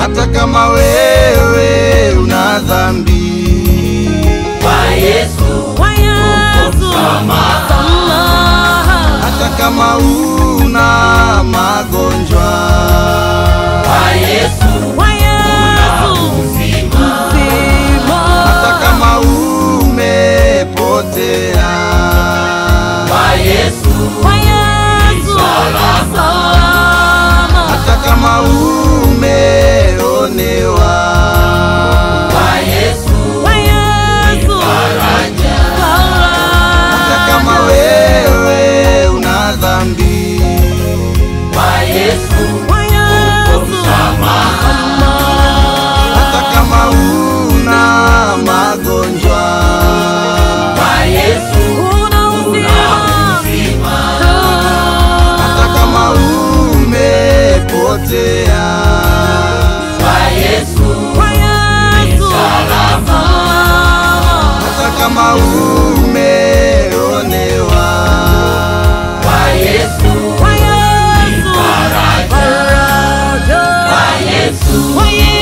hata kama wewe una dhambi. Kwa Yesu, kwa Yesu, hata kama una magonjwa. kwa Yesu, kwa Yesu, uzima. Hata kama umepotea. Kwa Yesu, kwa Yesu, hata kama umeonewa. kwa Yesu, kwa Yesu, faraja. Hata kama wewe una dhambi. Kwa Yesu, kwa Yesu, Hata kama una magonjwa. kwa Yesu, una uzima. Hata kama umepotea. kwa Yesu, Kwa Yesu, Hata kama umeonewa. kwa Yesu, kwa Yesu, faraja. faraja. Kwa Yesu, Kwa Yesu.